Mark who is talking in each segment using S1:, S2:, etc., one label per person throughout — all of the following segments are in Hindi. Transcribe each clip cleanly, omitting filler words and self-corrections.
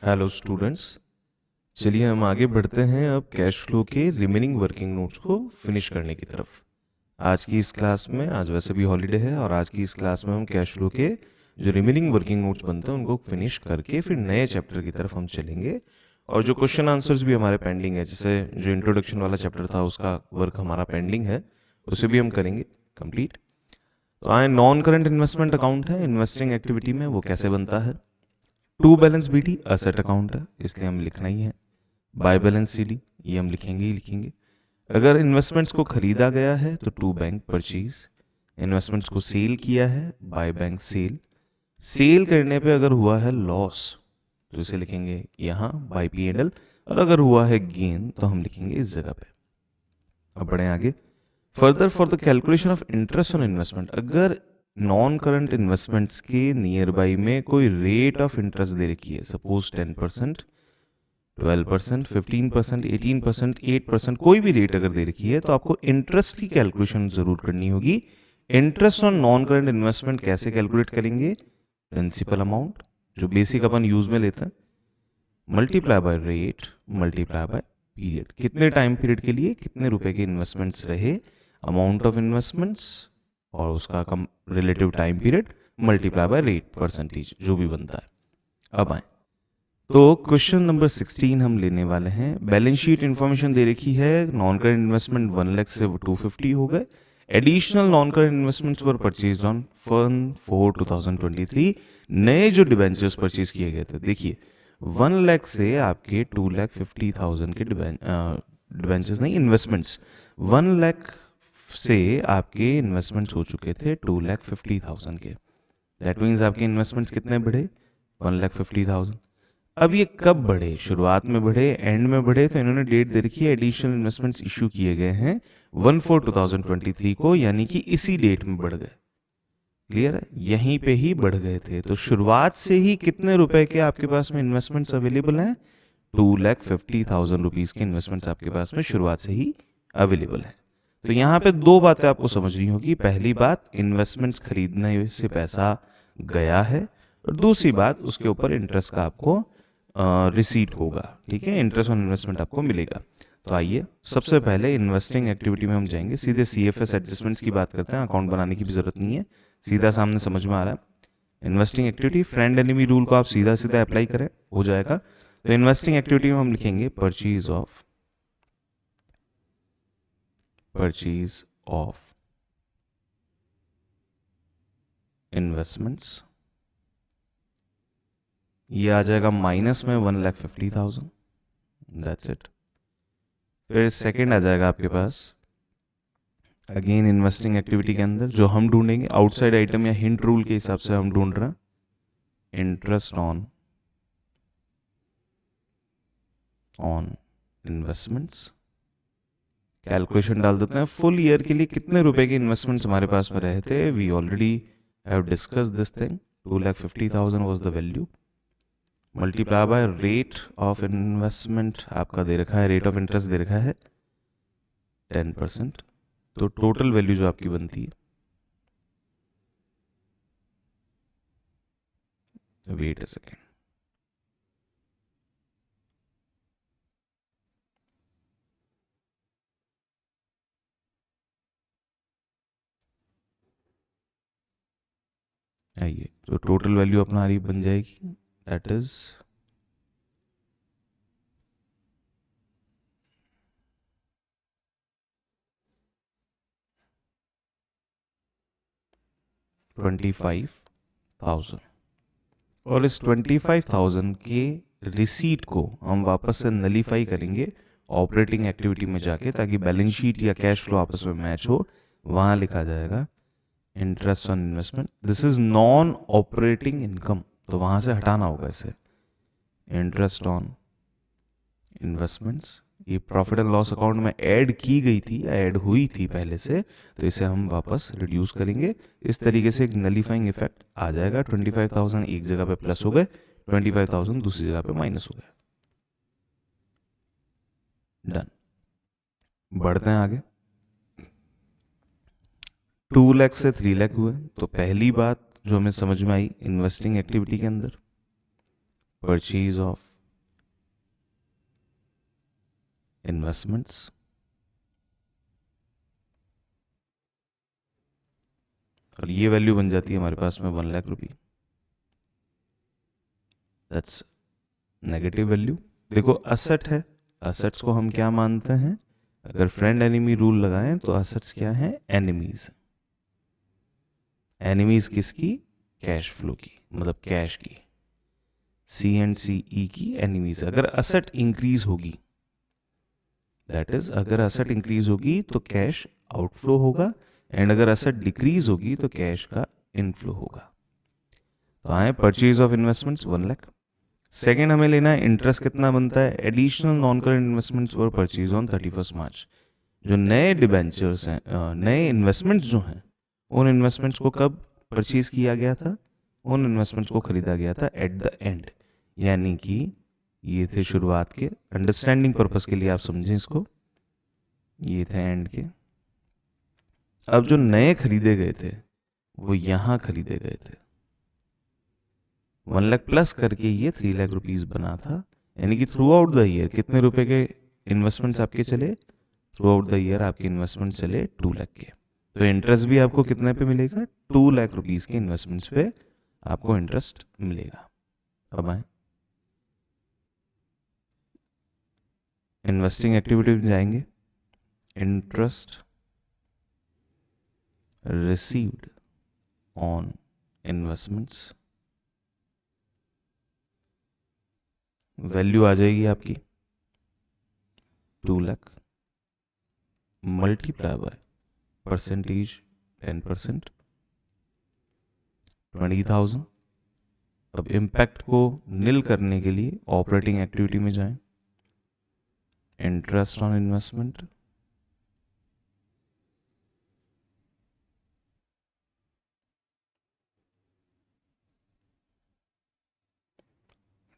S1: हेलो स्टूडेंट्स, चलिए हम आगे बढ़ते हैं अब कैश फ्लो के रिमेनिंग वर्किंग नोट्स को फिनिश करने की तरफ। आज की इस क्लास में, आज वैसे भी हॉलीडे है, और आज की इस क्लास में हम कैश फ्लो के जो रिमेनिंग वर्किंग नोट्स बनते हैं उनको फिनिश करके फिर नए चैप्टर की तरफ हम चलेंगे। और जो क्वेश्चन आंसर्स भी हमारे पेंडिंग है, जैसे जो इंट्रोडक्शन वाला चैप्टर था उसका वर्क हमारा पेंडिंग है, उसे भी हम करेंगे कंप्लीट। तो आए नॉन करंट इन्वेस्टमेंट अकाउंट है इन्वेस्टिंग एक्टिविटी में, वो कैसे बनता है। To balance BD asset account है, इसलिए हम लिखना ही है। बाय बैलेंस सीडी, ये हम लिखेंगे ही लिखेंगे। अगर इन्वेस्टमेंट्स को खरीदा गया है तो टू बैंक परचेज, इन्वेस्टमेंट्स को सेल किया है बाय बैंक सेल, सेल करने पे अगर हुआ है लॉस तो इसे लिखेंगे यहाँ बाय P&L, और अगर हुआ है गेन तो हम लिखेंगे इस जगह पे। अब बढ़े आगे। Further for the calculation of interest on investment, अगर नॉन करंट इन्वेस्टमेंट्स के नियर बाई में कोई रेट ऑफ इंटरेस्ट दे रखी है, सपोज 10%, 12%, 15%, 18%, 8%, कोई भी रेट अगर दे रखी है तो आपको इंटरेस्ट की कैलकुलेशन जरूर करनी होगी। Interest on non current investment कैसे कैलकुलेट करेंगे? प्रिंसिपल अमाउंट जो बेसिक अपन यूज में लेते हैं, multiply by rate multiply by period, कितने टाइम पीरियड के लिए कितने रुपए के इन्वेस्टमेंट्स रहे, अमाउंट ऑफ इन्वेस्टमेंट्स और उसका कम relative time period multiply by rate percentage जो भी बनता है। अब आए तो क्वेश्चन नंबर 16 हम लेने वाले हैं। बैलेंस शीट इंफॉर्मेशन दे रखी है, नॉन करंट इन्वेस्टमेंट 1 लाख से 250 हो गए। Additional non current investments were purchase on 1/4/2023। नए जो डिबेंचर्स परचेज किए गए थे, देखिए 1 लाख से आपके 2,50,000 के डिबेंचर्स नहीं, इन्वेस्टमेंट्स 1 लाख से आपके इन्वेस्टमेंट्स हो चुके थे 2,50,000 के। दैट मीन्स आपके इन्वेस्टमेंट्स कितने बढ़े? 1,50,000। अब ये कब बढ़े? शुरुआत में बढ़े, एंड में बढ़े? तो इन्होंने डेट दे रखी है, एडिशनल इन्वेस्टमेंट्स इशू किए गए हैं 1/4/2023 को, यानी कि इसी डेट में बढ़ गए। क्लियर है? यहीं पे ही बढ़ गए थे। तो शुरुआत से ही कितने रुपए के आपके पास में इन्वेस्टमेंट्स अवेलेबल हैं? 2,50,000 रुपीज के इन्वेस्टमेंट्स आपके पास में शुरुआत से ही अवेलेबल है। तो यहाँ पे दो बातें आपको समझनी होगी। पहली बात, इन्वेस्टमेंट्स खरीदने से पैसा गया है, और दूसरी बात, उसके ऊपर इंटरेस्ट का आपको रिसीट होगा। ठीक है, इंटरेस्ट ऑन इन्वेस्टमेंट आपको मिलेगा। तो आइए सबसे पहले इन्वेस्टिंग एक्टिविटी में हम जाएंगे, सीधे CFS एडजस्टमेंट्स की बात करते हैं। अकाउंट बनाने की भी जरूरत नहीं है, सीधा सामने समझ में आ रहा है। Investing activity, friend enemy rule को आप सीधा सीधा अप्लाई करें, हो जाएगा। तो इन्वेस्टिंग एक्टिविटी में हम लिखेंगे परचेज ऑफ इन्वेस्टमेंट्स, ये आ जाएगा माइनस में 1,50,000। That's it. फिर सेकंड आ जाएगा आपके पास, अगेन इन्वेस्टिंग एक्टिविटी के अंदर जो हम ढूंढेंगे आउटसाइड आइटम या हिंट रूल के हिसाब से हम ढूंढ रहे हैं, इंटरेस्ट ऑन इन्वेस्टमेंट्स। कैलकुलेशन डाल देते हैं, फुल ईयर के लिए कितने रुपए के इन्वेस्टमेंट्स हमारे पास में रहे थे। We already have discuss this thing, 2,50,000 was the value, multiply by rate of investment आपका दे रखा है, रेट ऑफ इंटरेस्ट दे रखा है 10%। तो टोटल वैल्यू जो आपकी बनती है, वेट अ सेकेंड, आइए तो टोटल वैल्यू अपना रही बन जाएगी, दैट इज 25,000। और इस 25,000 के रिसीट को हम वापस से नलीफाई करेंगे ऑपरेटिंग एक्टिविटी में जाके, ताकि बैलेंस शीट या कैश फ्लो आपस में मैच हो। वहां लिखा जाएगा interest on investment, this is non operating income, तो वहां से हटाना होगा इसे। इंटरेस्ट ऑन इन्वेस्टमेंट्स, ये प्रॉफिट एंड लॉस अकाउंट में ऐड की गई थी, ऐड हुई थी पहले से, तो इसे हम वापस रिड्यूस करेंगे। इस तरीके से एक नलीफाइंग इफेक्ट आ जाएगा। 25,000 एक जगह पे प्लस हो गए, 25,000 दूसरी जगह पे माइनस हो गए। डन। बढ़ते हैं आगे। 2 लाख से 3 लाख हुए, तो पहली बात जो हमें समझ में आई इन्वेस्टिंग एक्टिविटी के अंदर, परचेज ऑफ इन्वेस्टमेंट्स, और ये वैल्यू बन जाती है हमारे पास में 1 लाख रुपये। That's negative value. देखो असेट है, असेट्स को हम क्या मानते हैं, अगर फ्रेंड एनिमी रूल लगाएं तो असेट्स क्या है, एनिमीज। एनिमीज किसकी, कैश फ्लो की, मतलब कैश की, सी एंड सी ई की एनिमीज। अगर असेट इंक्रीज होगी, दैट इज अगर असेट इंक्रीज होगी तो कैश आउटफ्लो होगा, एंड अगर असेट डिक्रीज होगी तो कैश का इनफ्लो होगा। तो आए purchase of investments 1 lakh. Second हमें लेना है इंटरेस्ट कितना बनता है, additional non current investments for purchase on 31 मार्च। जो नए डिबेंचर्स हैं, नए इन्वेस्टमेंट्स जो हैं, उन इन्वेस्टमेंट्स को कब परचेज किया गया था, उन इन्वेस्टमेंट्स को खरीदा गया था एट द एंड, यानी कि ये थे शुरुआत के, अंडरस्टैंडिंग पर्पस के लिए आप समझें इसको, ये थे एंड के। अब जो नए खरीदे गए थे वो यहां खरीदे गए थे, 1 लाख प्लस करके ये 3 लाख रुपीज बना था, यानी कि थ्रू आउट द ईयर कितने रुपए के इन्वेस्टमेंट्स आपके चले, थ्रू आउट द ईयर आपके इन्वेस्टमेंट चले 2 लाख के। तो इंटरेस्ट भी आपको कितने पे मिलेगा, 2 लाख रुपीज के इन्वेस्टमेंट्स पे आपको इंटरेस्ट मिलेगा। अब आए इन्वेस्टिंग एक्टिविटी में जाएंगे, interest received on investments, value आ जाएगी आपकी 2 लाख मल्टीप्लाई बाय परसेंटेज 10%, 20,000। अब इम्पैक्ट को निल करने के लिए ऑपरेटिंग एक्टिविटी में जाएं, इंटरेस्ट ऑन इन्वेस्टमेंट,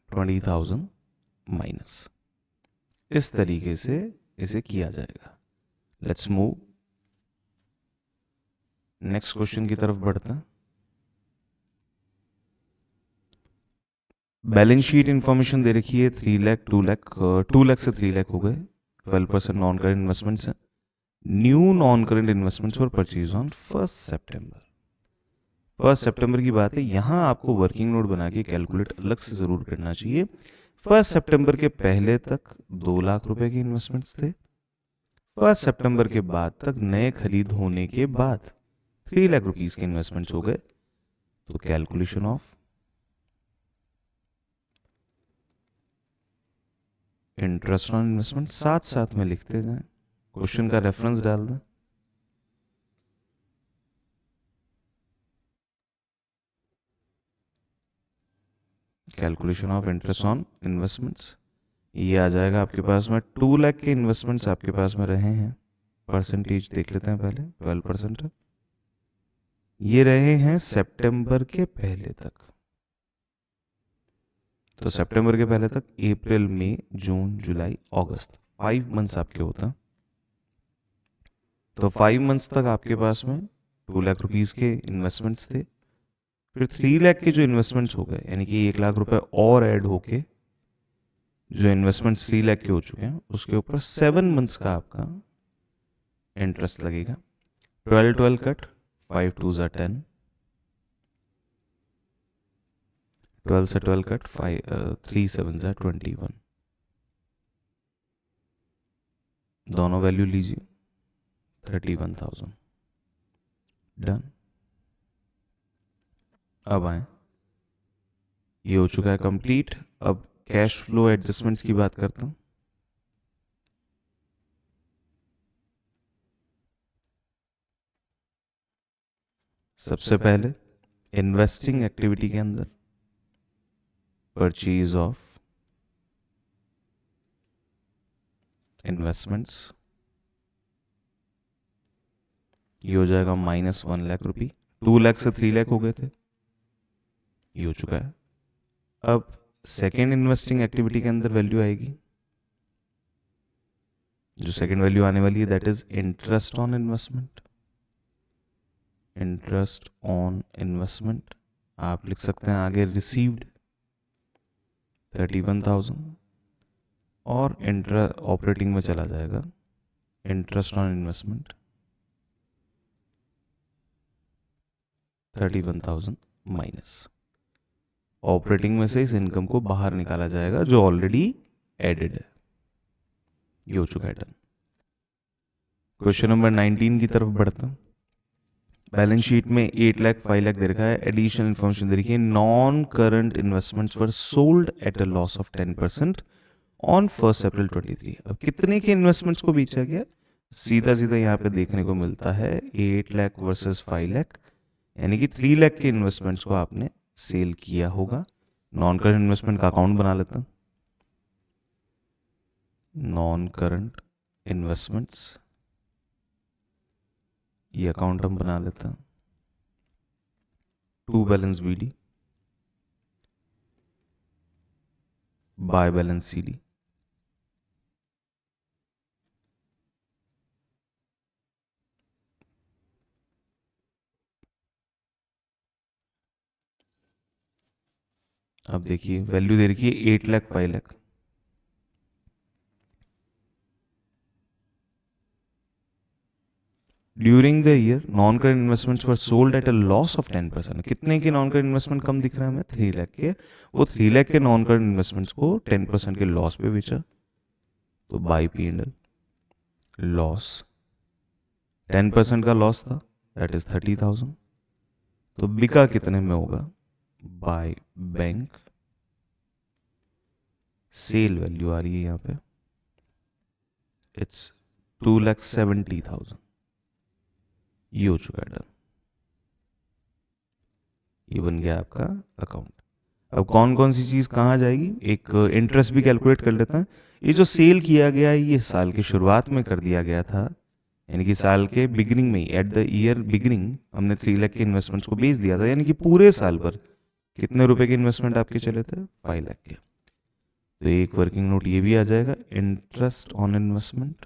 S1: $20,000 माइनस। इस तरीके से इसे किया जाएगा। लेट्स मूव नेक्स्ट क्वेश्चन की तरफ बढ़ते हैं। बैलेंस शीट इंफॉर्मेशन दे रखी है 3 लाख 2 लाख, 2 लाख से 3 लाख हो गए, 12% नॉन करेंट इन्वेस्टमेंट्स हैं। New non current investments for purchase on 1 सितंबर। 1 सितंबर की बात है, यहां आपको वर्किंग नोट बना के कैलकुलेट अलग से जरूर करना चाहिए। 1 सितंबर के पहले तक 2 लाख रुपए के इन्वेस्टमेंट्स थे, 1 सितंबर के बाद तक नए खरीद होने के बाद 3 लाख रुपीस के इन्वेस्टमेंट्स हो गए। तो calculation of interest on investment साथ साथ में लिखते जाएं, क्वेश्चन का रेफरेंस डाल दें। Calculation of interest on investments, ये आ जाएगा आपके पास में 2 लाख के इन्वेस्टमेंट्स आपके पास में रहे हैं, परसेंटेज देख लेते हैं पहले, 12%। ये रहे हैं सितंबर के पहले तक, तो सितंबर के पहले तक अप्रैल मई जून जुलाई अगस्त 5 मंथ्स आपके होता, तो 5 मंथ्स तक आपके पास में 2 लाख रुपीस के इन्वेस्टमेंट्स थे। फिर 3 लाख के जो इन्वेस्टमेंट्स हो गए, यानी कि 1 लाख रुपए और ऐड होके जो इन्वेस्टमेंट्स 3 लाख के हो चुके हैं, उसके ऊपर 7 मंथ्स का आपका इंटरेस्ट लगेगा। 12 कट 5 2 ज़ा 10, 12 से 12 कट 3 7 ज़ा 21, दोनों वैल्यू लीजिए 31,000, डन। अब आए, ये हो चुका है कंप्लीट। अब कैश फ्लो एडजस्टमेंट्स की बात करता हूं। सबसे पहले इन्वेस्टिंग एक्टिविटी के अंदर परचेज ऑफ इन्वेस्टमेंट्स, ये हो जाएगा -1 लाख रुपये, 2 लाख से 3 लाख हो गए थे, ये हो चुका है। अब सेकेंड इन्वेस्टिंग एक्टिविटी के अंदर वैल्यू आएगी, जो सेकेंड वैल्यू आने वाली है that is interest on investment. Interest on investment आप लिख सकते हैं आगे रिसीव्ड 31,000, और इंट्रा ऑपरेटिंग में चला जाएगा, interest on investment 31,000 minus, operating में से इस इनकम को बाहर निकाला जाएगा जो ऑलरेडी एडेड है। ये हो चुका है डन। क्वेश्चन नंबर 19 की तरफ बढ़ता हूं। बैलेंस शीट में 8 लाख 5 लाख दे रखा है। एडिशनल इन्फॉर्मेशन दे रखी है, non current investments were sold at a loss of 10% on 1 अप्रैल 23। अब कितने के इन्वेस्टमेंट्स को बेचा गया? सीधा सीधा यहाँ पे देखने को मिलता है 8 लाख वर्सेस 5 लाख, यानी कि 3 लाख के इन्वेस्टमेंट्स को आपने सेल किया होगा। नॉन करंट इन्वेस्टमेंट का अकाउंट बना लेता हूं, नॉन करंट इन्वेस्टमेंट्स, ये अकाउंट हम बना लेते हैं। To balance BD by balance CD, अब देखिए वैल्यू दे रखी है 8 lakh 5 lakh. During the year non current investments were sold at a loss of 10%। कितने के नॉन करंट इन्वेस्टमेंट कम दिख रहा है हमें? 3 लाख के। वो 3 लाख के नॉन करंट इन्वेस्टमेंट्स को 10% के लॉस पे बेचा, तो बाय P&L लॉस, 10% का लॉस था, दैट इज 30,000। तो बिका कितने में होगा? बाय बैंक, सेल वैल्यू आ रही है यहाँ पे, इट्स 2,70,000। ये हो चुका है डन। ये बन गया आपका अकाउंट। अब कौन कौन सी चीज कहाँ जाएगी, एक इंटरेस्ट भी कैलकुलेट कर लेता है। ये जो सेल किया गया है ये साल की शुरुआत में कर दिया गया था, यानी कि साल के बिगिनिंग में ही, एट द ईयर बिगिनिंग हमने 3 लाख के इन्वेस्टमेंट्स को बेच दिया था, यानी कि पूरे साल भर कितने रुपए के इन्वेस्टमेंट आपके चले थे? 5 लाख के। तो एक वर्किंग नोट ये भी आ जाएगा, interest on investment,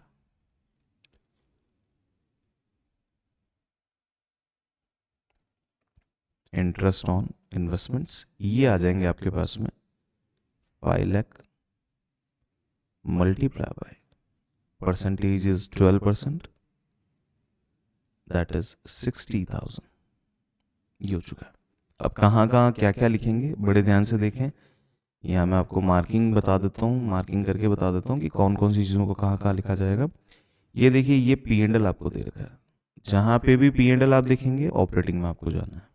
S1: interest on investments, ये आ जाएंगे आपके पास में 5 lakh multiply by percentage is 12%, that is 60,000। ये हो चुका है। अब कहाँ कहाँ क्या क्या लिखेंगे बड़े ध्यान से देखें। यहाँ मैं आपको मार्किंग बता देता हूँ, मार्किंग करके बता देता हूँ कि कौन कौन सी चीज़ों को कहाँ कहाँ लिखा जाएगा। ये देखिए, ये P&L आपको दे रखा है, जहाँ पे भी P&L आप देखेंगे ऑपरेटिंग में आपको जाना है।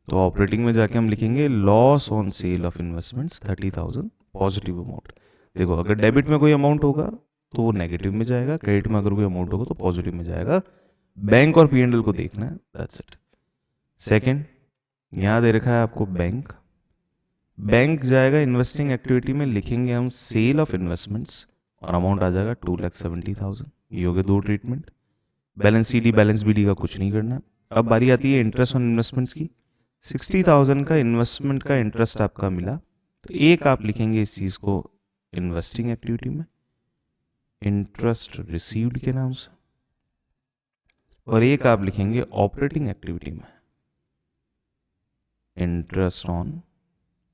S1: तो ऑपरेटिंग में जाके हम लिखेंगे loss on sale of investments 30,000 positive amount. देखो, अगर डेबिट में कोई अमाउंट होगा तो वो नेगेटिव में जाएगा, क्रेडिट में अगर कोई अमाउंट होगा तो पॉजिटिव में जाएगा। बैंक और P&L को देखना है, दैट्स इट। सेकेंड, यहाँ दे रखा है आपको बैंक, बैंक जाएगा इन्वेस्टिंग एक्टिविटी में, लिखेंगे हम सेल ऑफ इन्वेस्टमेंट्स और अमाउंट आ जाएगा 2,70,000। ये हो गए दो treatment. Balance CD balance BD का कुछ नहीं करना। अब बारी आती है इंटरेस्ट ऑन इन्वेस्टमेंट्स की। 60,000 का इन्वेस्टमेंट का इंटरेस्ट आपका मिला, तो एक आप लिखेंगे इस चीज को इन्वेस्टिंग एक्टिविटी में इंटरेस्ट रिसीव्ड के नाम से, और एक आप लिखेंगे ऑपरेटिंग एक्टिविटी में इंटरेस्ट ऑन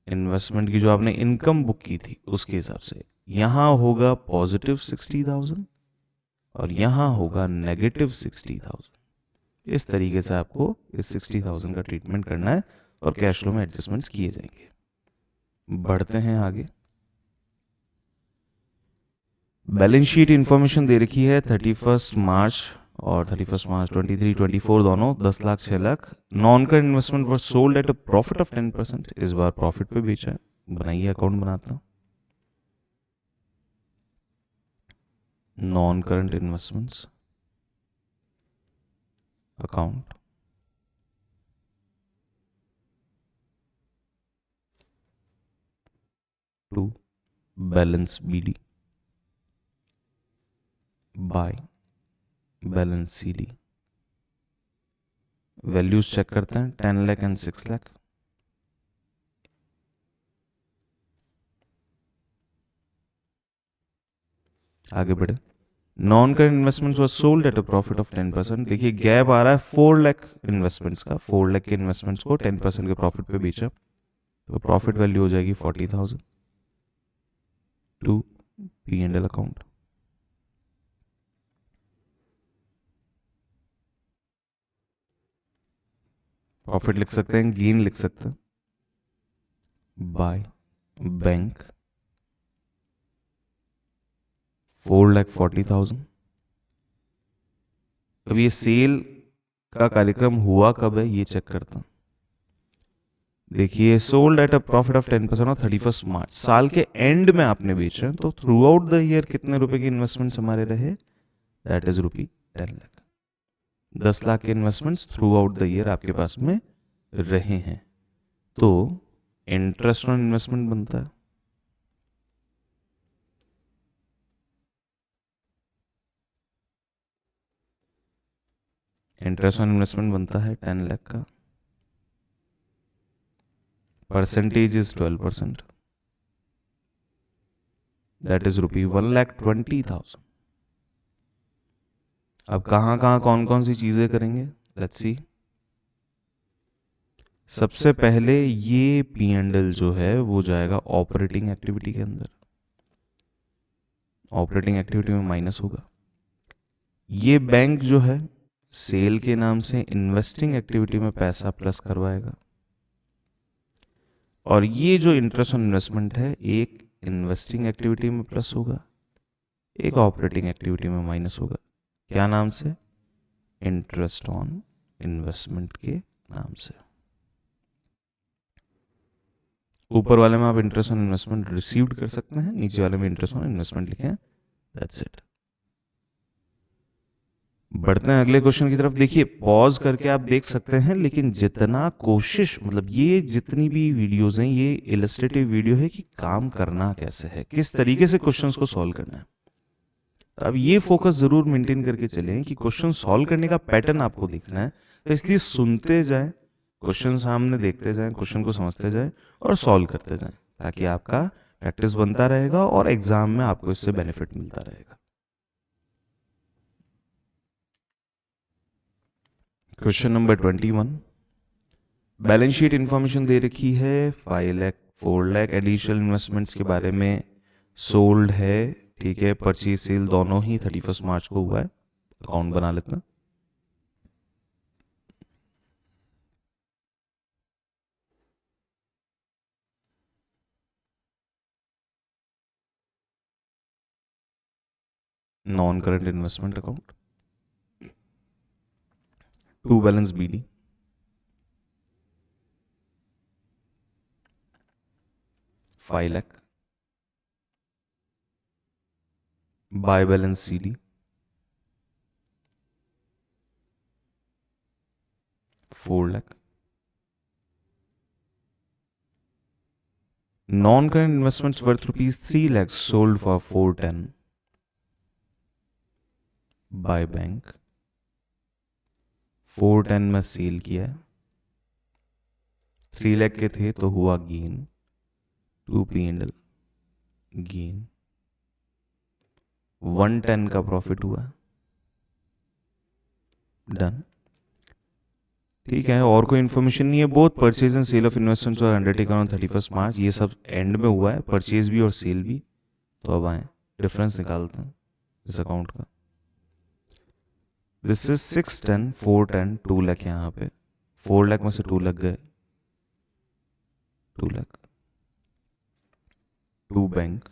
S1: इन्वेस्टमेंट की जो आपने इनकम बुक की थी उसके हिसाब से। यहां होगा पॉजिटिव 60,000 और यहां होगा नेगेटिव 60,000। इस तरीके से आपको इस 60,000 का ट्रीटमेंट करना है और कैश फ्लो में एडजस्टमेंट्स किए जाएंगे। बढ़ते हैं आगे। बैलेंस शीट इंफॉर्मेशन दे रखी है 31 मार्च और 31 मार्च 23-24 दोनों 10 lakh 6 lakh. Non current investment were sold at a profit of 10%, इस बार प्रॉफिट पे बेचा है। बनाइए अकाउंट बनाता हूं, non current investments account, to balance BD by balance CD। Values check करते हैं, 10 लाख एंड 6 लाख। आगे बढ़े। Non current investments was sold at a profit of 10%। देखिए गैप आ रहा है 4 लाख इन्वेस्टमेंट्स का, 4 लाख के इन्वेस्टमेंट्स को 10% के प्रॉफिट पे बेचा, तो प्रॉफिट वैल्यू हो जाएगी 40,000। टू P&L अकाउंट, प्रॉफिट लिख सकते हैं, गेन लिख सकते हैं, बाय बैंक 4,40,000। अब ये सेल का कार्यक्रम हुआ कब है ये चेक करता हूं। देखिए sold at a profit of 10% और 31 मार्च, साल के एंड में आपने बेचे हैं, तो थ्रू आउट द ईयर कितने रुपए की इन्वेस्टमेंट्स हमारे रहे, दैट इज रुपी 10 लाख। 10 लाख के investments through out the year आपके पास में रहे हैं, तो इंटरेस्ट ऑन इन्वेस्टमेंट बनता है इंटरेस्ट ऑन इन्वेस्टमेंट बनता है 10 लाख का, परसेंटेज इज 12%, दैट इज रुपी 1,20,000। अब कहाँ कहाँ कौन कौन सी चीजें करेंगे, लेट्स सी। सबसे पहले ये P&L जो है वो जाएगा ऑपरेटिंग एक्टिविटी के अंदर, ऑपरेटिंग एक्टिविटी में माइनस होगा। ये बैंक जो है सेल के नाम से इन्वेस्टिंग एक्टिविटी में पैसा प्लस करवाएगा, और ये जो इंटरेस्ट ऑन इन्वेस्टमेंट है एक इन्वेस्टिंग एक्टिविटी में प्लस होगा, एक ऑपरेटिंग एक्टिविटी में माइनस होगा। क्या नाम से, इंटरेस्ट ऑन इन्वेस्टमेंट के नाम से। ऊपर वाले में आप इंटरेस्ट ऑन इन्वेस्टमेंट रिसीव्ड कर सकते हैं, नीचे वाले में इंटरेस्ट ऑन इन्वेस्टमेंट लिखे हैं, दैट्स इट। बढ़ते हैं अगले क्वेश्चन की तरफ। देखिए पॉज करके आप देख सकते हैं, लेकिन जितना कोशिश, मतलब ये जितनी भी वीडियोस हैं ये इलस्ट्रेटिव वीडियो है कि काम करना कैसे है, किस तरीके से क्वेश्चंस को सॉल्व करना है। तो अब ये फोकस जरूर मेंटेन करके चलें कि क्वेश्चन सॉल्व करने का पैटर्न आपको दिखना है, तो इसलिए सुनते जाएं, क्वेश्चन सामने देखते जाएं, क्वेश्चन को समझते जाएं और सॉल्व करते जाएं, ताकि आपका प्रैक्टिस बनता रहेगा और एग्जाम में आपको इससे बेनिफिट मिलता रहेगा। Question number 21, balance sheet information दे रखी है 5 लाख 4 लाख एडिशनल इन्वेस्टमेंट्स के बारे में, सोल्ड है, ठीक है, परचेज सेल दोनों ही 31 मार्च को हुआ है, अकाउंट बना लेते हैं। Non current investment account, to balance BD, $5 lakh, by balance CD, $4 lakh, non current investments worth ₹3 lakh sold for 410 by bank, 410 में सेल किया है, 3 लाख के थे तो हुआ गेन, टू P&L गेन, 110 का प्रॉफिट हुआ, डन। ठीक है, और कोई इन्फॉर्मेशन नहीं है। Both purchase and sale of investments were undertaken on 31 March, ये सब एंड में हुआ है, परचेज भी और सेल भी। तो अब आए डिफरेंस निकालते हैं इस अकाउंट का। दिस इज 610 410 2 लाख, यहाँ पे 4 लाख में से 2 लग गए, 2 लाख, टू बैंक,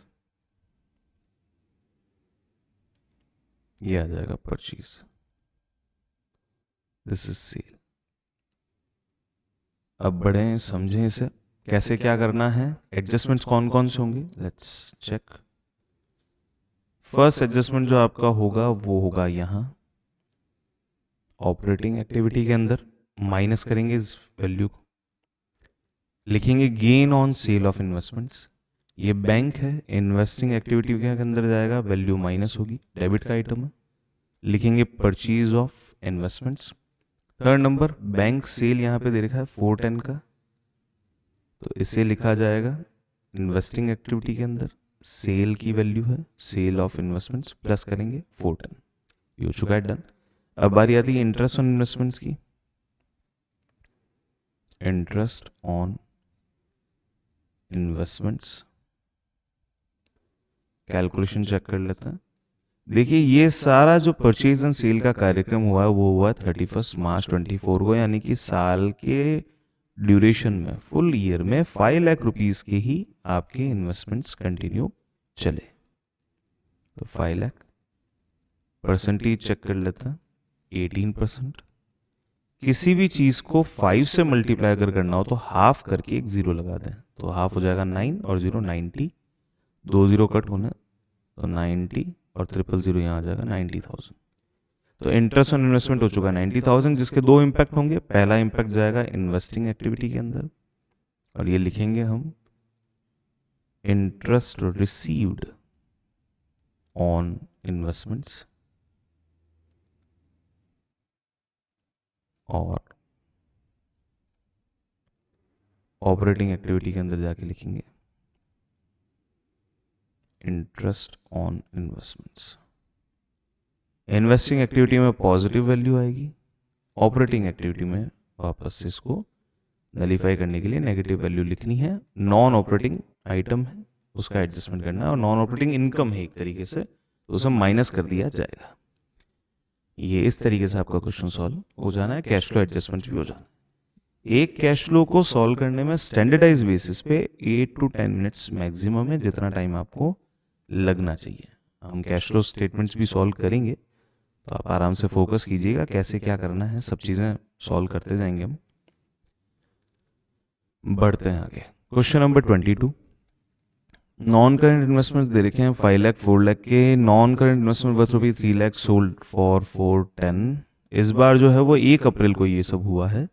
S1: ये आ जाएगा परचेज, दिस इज सेल। अब बढ़े समझें इसे कैसे क्या करना है, एडजस्टमेंट्स कौन कौन से होंगे, लेट्स चेक। फर्स्ट एडजस्टमेंट जो आपका होगा वो होगा यहाँ ऑपरेटिंग एक्टिविटी के अंदर, माइनस करेंगे इस वैल्यू को, लिखेंगे gain on sale of investments. ये बैंक है, इन्वेस्टिंग एक्टिविटी के अंदर जाएगा, वैल्यू माइनस होगी, डेबिट का आइटम है, लिखेंगे purchase of investments. Third number bank sale यहाँ पे दे रखा है 410 का, तो इसे लिखा जाएगा इन्वेस्टिंग एक्टिविटी के अंदर, सेल की वैल्यू है सेल ऑफ इन्वेस्टमेंट्स, प्लस करेंगे 410, ये हो चुका है, डन। अब बारी आती है इंटरेस्ट ऑन इन्वेस्टमेंट्स की। Interest on investments calculation check कर लेते हैं। देखिए ये सारा जो परचेज एंड सेल का कार्यक्रम हुआ वो हुआ 31 मार्च 24 को, यानी कि साल के ड्यूरेशन में, फुल ईयर में 5 लाख रुपीस के ही आपके इन्वेस्टमेंट्स कंटिन्यू चले। तो 5 लाख, परसेंटेज चेक कर लेते हैं 18%। किसी भी चीज को 5 से मल्टीप्लाई अगर करना हो तो हाफ करके एक जीरो लगा दें, तो हाफ हो जाएगा 9 और 0 90, 2 जीरो कट होने तो 90 और 000 यहाँ आ जाएगा 90,000। तो इंटरेस्ट ऑन इन्वेस्टमेंट हो चुका 90,000, जिसके दो इम्पैक्ट होंगे। पहला इम्पैक्ट जाएगा इन्वेस्टिंग एक्टिविटी के अंदर और ये लिखेंगे हम इंटरेस्ट रिसीव्ड ऑन इन्वेस्टमेंट्स, और ऑपरेटिंग एक्टिविटी के अंदर जाके लिखेंगे interest on investments. Investing activity में पॉजिटिव वैल्यू आएगी, ऑपरेटिंग एक्टिविटी में वापस से इसको नलीफाई करने के लिए नेगेटिव वैल्यू लिखनी है। नॉन ऑपरेटिंग आइटम है उसका एडजस्टमेंट करना है, और नॉन ऑपरेटिंग इनकम है एक तरीके से, तो उसे माइनस कर दिया जाएगा। ये इस तरीके से आपका क्वेश्चन सॉल्व हो जाना है, कैश फ्लो एडजस्टमेंट भी हो जाना है। एक कैश फ्लो को सॉल्व करने में स्टैंडर्डाइज बेसिस पे 8 to 10 मिनट्स मैक्सिमम है, जितना टाइम आपको लगना चाहिए। हम कैश फ्लो स्टेटमेंट्स भी सॉल्व करेंगे, तो आप आराम से फोकस कीजिएगा कैसे क्या करना है, सब चीज़ें सॉल्व करते जाएंगे हम। बढ़ते हैं आगे। Question number 22, non current investment दे रखे हैं 5 लाख 4 लाख के। Non current investment worth rupees 3 lakh sold for 410। इस बार जो है वो 1 अप्रैल को ये सब हुआ है,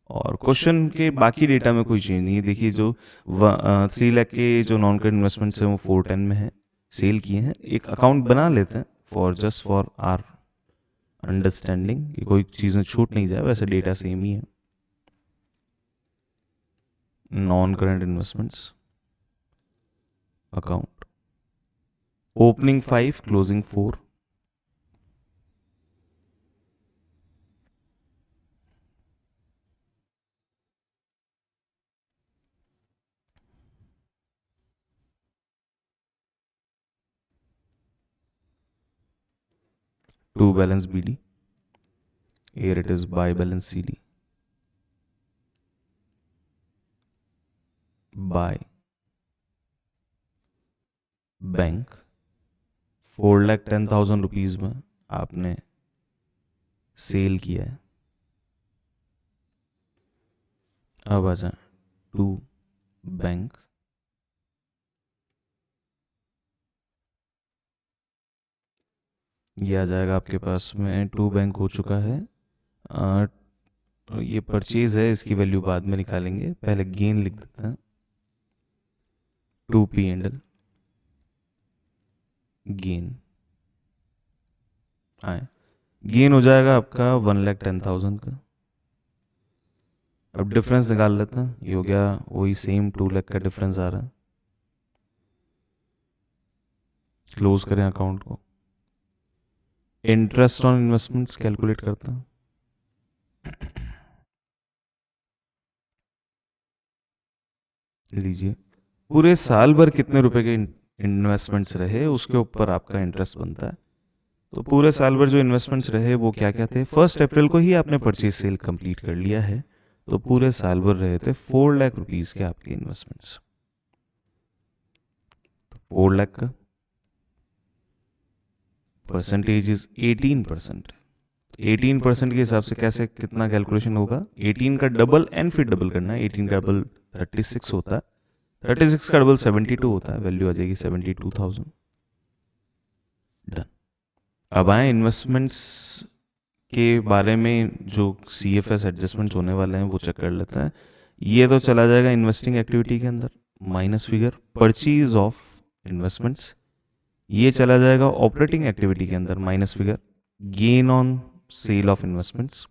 S1: और क्वेश्चन के बाकी डेटा में कोई चेंज नहीं है। देखिए जो 3 लाख के जो नॉन करेंट इन्वेस्टमेंट्स हैं वो 410 में है, सेल किए हैं। एक अकाउंट बना लेते हैं फॉर आर अंडरस्टैंडिंग कि कोई चीज़ें छूट नहीं जाए, वैसे डेटा सेम ही है। Non current investments account, opening 5 closing 4, to balance BD, here it is buy balance CD, buy bank 4,10,000 rupees में आपने सेल किया है। अब आ जाए टू बैंक, ये आ जाएगा आपके पास में टू बैंक हो चुका है। ये परचेज है, इसकी वैल्यू बाद में निकालेंगे, पहले गेन लिख देते हैं। 2 P&L गेन आए, गेन हो जाएगा आपका 1,10,000 का। अब डिफरेंस निकाल लेते हैं, ये हो गया वही सेम 2 लाख का डिफरेंस आ रहा है। क्लोज करें अकाउंट को, इंटरेस्ट ऑन इन्वेस्टमेंट्स कैलकुलेट करते हैं। लीजिए पूरे साल भर कितने रुपए के इन्वेस्टमेंट्स रहे उसके ऊपर आपका इंटरेस्ट बनता है। तो पूरे साल भर जो इन्वेस्टमेंट्स रहे वो क्या क्या थे। 1 अप्रैल को ही आपने परचेज सेल कंप्लीट कर लिया है, तो पूरे साल भर रहे थे 4 लाख रुपीस के आपके इन्वेस्टमेंट्स। 4 लाख का परसेंटेज इज 18%। 18% के हिसाब से कैसे कितना कैलकुलेशन होगा, 18 का डबल एंड फिर डबल करना है। 18 का डबल 36 होता है, 36 का डबल 72 होता है, वैल्यू आ जाएगी 72,000। डन। अब आए इन्वेस्टमेंट्स के बारे में, जो CFS एडजस्टमेंट्स होने वाले हैं वो चेक कर लेते हैं। ये तो चला जाएगा इन्वेस्टिंग एक्टिविटी के अंदर, minus figure purchase of investments. ये चला जाएगा ऑपरेटिंग एक्टिविटी के अंदर, minus figure gain on sale of investments.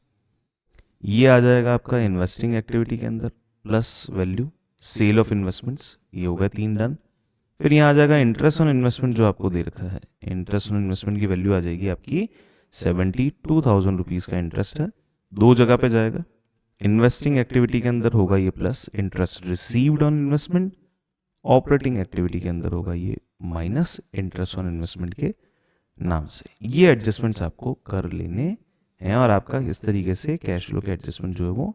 S1: ये आ जाएगा आपका इन्वेस्टिंग एक्टिविटी के अंदर plus value sale of investments. ये होगा 3 डन। फिर यहाँ आ जाएगा इंटरेस्ट ऑन इन्वेस्टमेंट जो आपको दे रखा है। इंटरेस्ट ऑन इन्वेस्टमेंट की वैल्यू आ जाएगी आपकी 72,000 रुपीज़ का इंटरेस्ट है, 2 जगह पे जाएगा। इन्वेस्टिंग एक्टिविटी के अंदर होगा ये plus interest received on investment, operating activity के अंदर होगा ये माइनस इंटरेस्ट ऑन इन्वेस्टमेंट के नाम से। ये एडजस्टमेंट्स आपको कर लेने हैं और आपका इस तरीके से कैश फ्लो के एडजस्टमेंट जो है वो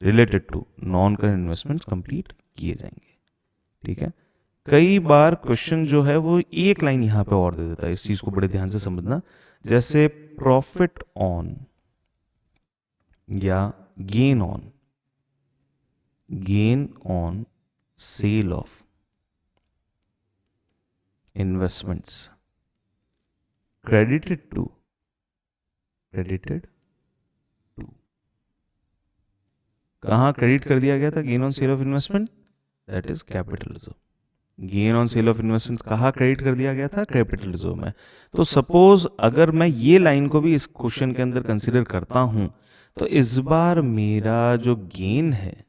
S1: related to non current investments complete किए जाएंगे। ठीक है, कई बार क्वेश्चन जो है वो एक लाइन यहाँ पे और दे देता है, इस चीज को बड़े ध्यान से समझना। जैसे प्रॉफिट ऑन या gain on sale of investments credited to कहाँ क्रेडिट कर दिया गया था? Gain on sale of investment, that is capital reserve. Gain on sale of investment कहाँ क्रेडिट कर दिया गया था? कैपिटल रिजर्व में। तो सपोज अगर मैं ये लाइन को भी इस क्वेश्चन के अंदर कंसीडर करता हूं तो इस बार मेरा जो गेन है,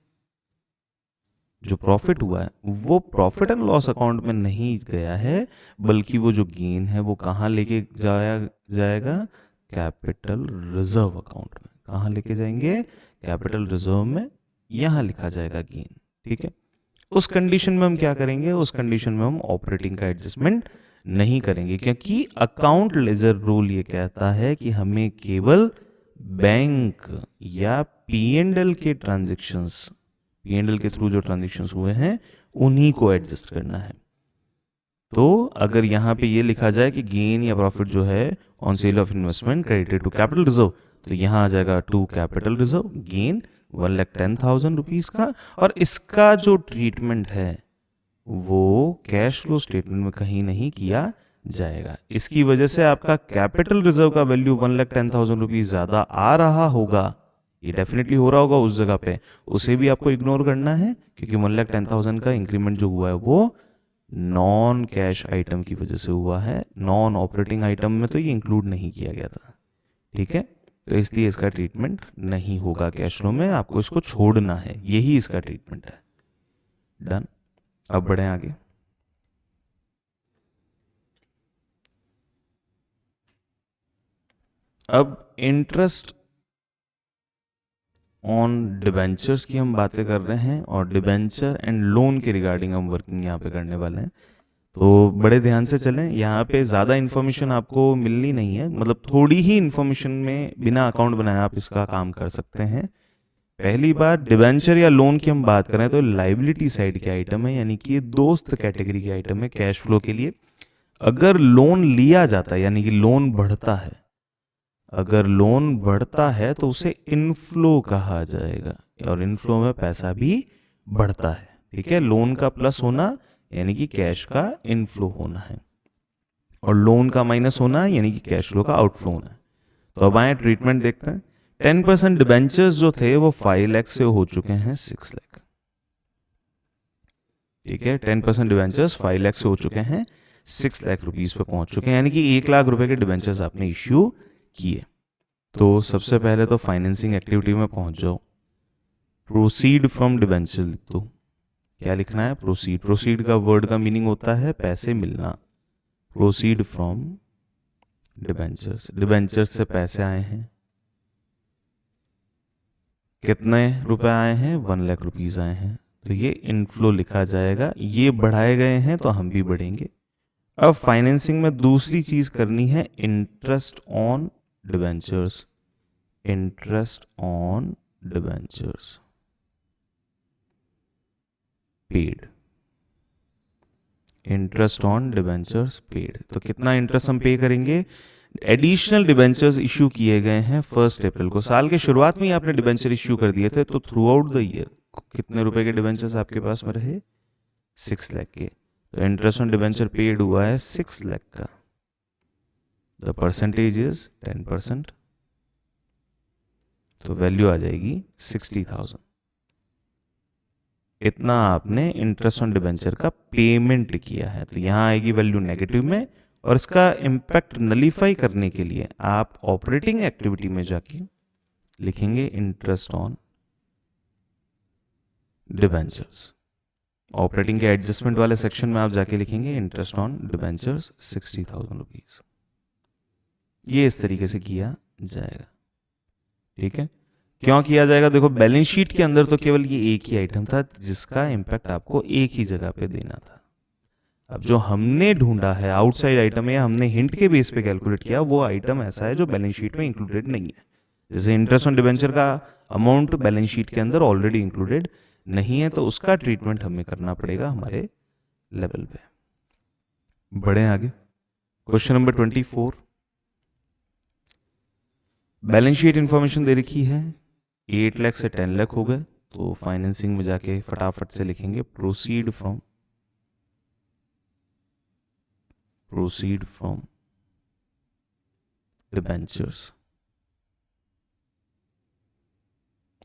S1: जो प्रॉफिट हुआ है, वो प्रॉफिट एंड लॉस अकाउंट में नहीं गया है, बल्कि वो जो गेन है वो कहाँ लेके जाएगा? कैपिटल रिजर्व अकाउंट में। कहाँ लेके जाएंगे? कैपिटल रिजर्व में। यहाँ लिखा जाएगा गेन। ठीक है, उस कंडीशन में हम क्या करेंगे? उस कंडीशन में हम ऑपरेटिंग का एडजस्टमेंट नहीं करेंगे, क्योंकि अकाउंट लेजर रूल ये कहता है कि हमें केवल बैंक या P&L के ट्रांजेक्शंस, P&L के थ्रू जो ट्रांजेक्शंस हुए हैं उन्हीं को एडजस्ट करना है। तो अगर यहाँ पे ये लिखा जाए कि गेन या प्रॉफिट जो है on sale of investment credited to capital reserve, तो यहाँ आ जाएगा to capital reserve gain 1,10,000 rupees का, और इसका जो ट्रीटमेंट है वो कैश फ्लो स्टेटमेंट में कहीं नहीं किया जाएगा। इसकी वजह से आपका कैपिटल रिजर्व का वैल्यू 1,10,000 रुपीज ज्यादा आ रहा होगा, ये डेफिनेटली हो रहा होगा उस जगह पे, उसे भी आपको इग्नोर करना है, क्योंकि 1,10,000 का इंक्रीमेंट जो हुआ है वो नॉन कैश आइटम की वजह से हुआ है, नॉन ऑपरेटिंग आइटम में तो ये इंक्लूड नहीं किया गया था। ठीक है, तो इसलिए इसका ट्रीटमेंट नहीं होगा कैश फ्लो में, आपको इसको छोड़ना है, यही इसका ट्रीटमेंट है। डन। अब बढ़े आगे। अब इंटरेस्ट ऑन डिबेंचर्स की हम बातें कर रहे हैं, और डिबेंचर एंड लोन के रिगार्डिंग हम वर्किंग यहाँ पे करने वाले हैं। तो बड़े ध्यान से चलें, यहाँ पे ज़्यादा इन्फॉर्मेशन आपको मिलनी नहीं है, मतलब थोड़ी ही इन्फॉर्मेशन में बिना अकाउंट बनाए आप इसका काम कर सकते हैं। पहली बार डिबेंचर या लोन की हम बात करें तो लाइबिलिटी साइड के आइटम है, यानी कि ये दोस्त कैटेगरी के आइटम है कैश फ्लो के लिए। अगर लोन लिया जाता है, यानी कि लोन बढ़ता है, अगर लोन बढ़ता है तो उसे इनफ्लो कहा जाएगा, और इनफ्लो में पैसा भी बढ़ता है। ठीक है, लोन का प्लस होना यानी कि कैश का इनफ्लो होना है, और लोन का माइनस होना यानी कि कैश फ्लो का आउटफ्लो होना है। तो अब आए ट्रीटमेंट देखते हैं। 10% डिबेंचर्स जो थे वो 5 लाख से हो चुके हैं 6 लाख। ठीक है, 10% डिबेंचर्स 5 लाख से हो चुके हैं 6 लाख रुपीज पे पहुंच चुके हैं, यानी कि 1 लाख रुपए के डिबेंचर्स आपने इश्यू किए। तो सबसे पहले तो फाइनेंसिंग एक्टिविटी में पहुंच जाओ। प्रोसीड फ्रॉम डिबेंचर लिख दो। क्या लिखना है? प्रोसीड। प्रोसीड का वर्ड का मीनिंग होता है पैसे मिलना। प्रोसीड फ्रॉम डिबेंचर्स, डिबेंचर्स से पैसे आए हैं, कितने रुपए आए हैं? 1 लाख रुपीज आए हैं, तो ये इनफ्लो लिखा जाएगा। ये बढ़ाए गए हैं तो हम भी बढ़ेंगे। अब फाइनेंसिंग में दूसरी चीज करनी है, interest on debentures. Interest on debentures paid. Interest on debentures paid, तो कितना इंटरेस्ट हम पे करेंगे? एडिशनल डिबेंचर्स इश्यू किए गए हैं 1 अप्रैल को। साल के शुरुआत में ही आपने डिबेंचर इश्यू कर दिए थे, तो थ्रू आउट द ईयर कितने रुपए के डिबेंचर्स आपके पास में रहे? 6 लाख के। तो इंटरेस्ट ऑन डिबेंचर पेड हुआ है 6 लाख का। द परसेंटेज इज 10%, तो वैल्यू आ जाएगी 60,000। इतना आपने इंटरेस्ट ऑन डिबेंचर का पेमेंट किया है, तो यहां आएगी वैल्यू नेगेटिव में, और इसका इंपैक्ट नलीफाई करने के लिए आप ऑपरेटिंग एक्टिविटी में जाके लिखेंगे इंटरेस्ट ऑन डिबेंचर्स। ऑपरेटिंग के एडजस्टमेंट वाले सेक्शन में आप जाके लिखेंगे इंटरेस्ट ऑन डिबेंचर्स 60,000 रुपीज। ये इस तरीके से किया जाएगा। ठीक है, क्यों किया जाएगा? देखो, बैलेंस शीट के अंदर तो केवल ये एक ही आइटम था जिसका इंपैक्ट आपको एक ही जगह पे देना था। अब जो हमने ढूंढा है आउटसाइड आइटम या हमने हिंट के बेस पे कैलकुलेट किया, वो आइटम ऐसा है जो बैलेंस शीट में इंक्लूडेड नहीं है। जैसे इंटरेस्ट ऑन डिबेंचर का अमाउंट बैलेंस शीट के अंदर ऑलरेडी इंक्लूडेड नहीं है, तो उसका ट्रीटमेंट हमें करना पड़ेगा हमारे लेवल पे। बढ़े आगे, question number 24। Balance sheet information दे रखी है, 8 लाख से 10 लाख हो गए, तो फाइनेंसिंग में जाके फटाफट से लिखेंगे प्रोसीड फ्रॉम डिबेंचर्स।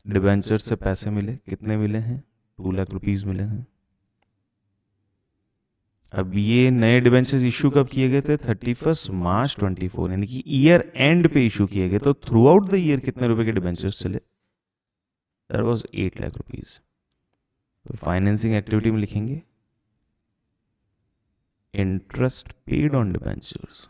S1: डिबेंचर से पैसे मिले, कितने मिले हैं? 2 लाख रुपीस मिले हैं। अब ये नए डिबेंचर्स इशू कब किए गए थे? 31 मार्च 24, यानी कि ईयर एंड पे इशू किए गए। तो थ्रू आउट द ईयर कितने रुपए के डिबेंचर्स चले? That was 8 lakh rupees. तो फाइनेंसिंग एक्टिविटी में लिखेंगे interest paid on debentures.